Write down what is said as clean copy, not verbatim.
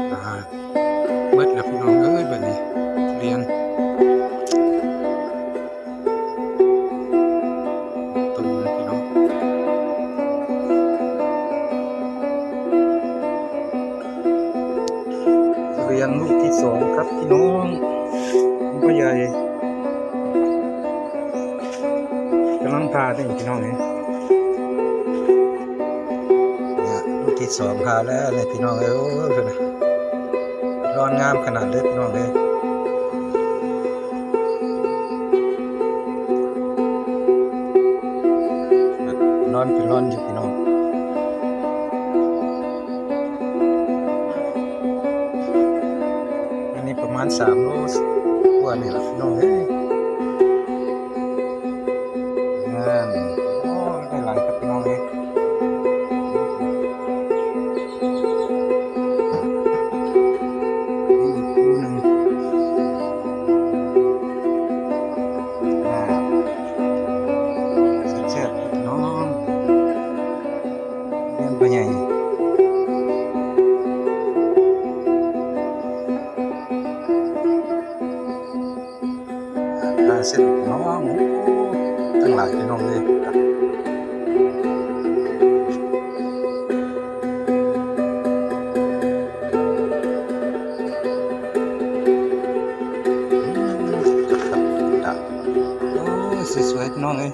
เบิดแล้วพี่น้องเอ้ยแบบนี้เรียนต้นพี่น้องเรียนลูกที่สองครับพี่น้องพ่อใหญ่กำลังพาได้พี่น้องนี่ลูกที่สองพาแล้วเลยพี่น้องเอ้ยร้อนงามขนาดเลยพี่น้องเลยร้อนเป็นร้อนอยู่พี่น้องอันนี้ประมาณ3 โลกว่านี่แหละพี่น้องเอ้ยงานโอ้ได้หลายครับพี่น้องเอ้ยนี่อีกคู่หนึ่งแซ่บๆพี่น้องเรียนไปใหญ่เสร็จน้องตั้งหลายพี่น้องเลยโอ้สวยๆพี่น้องเลย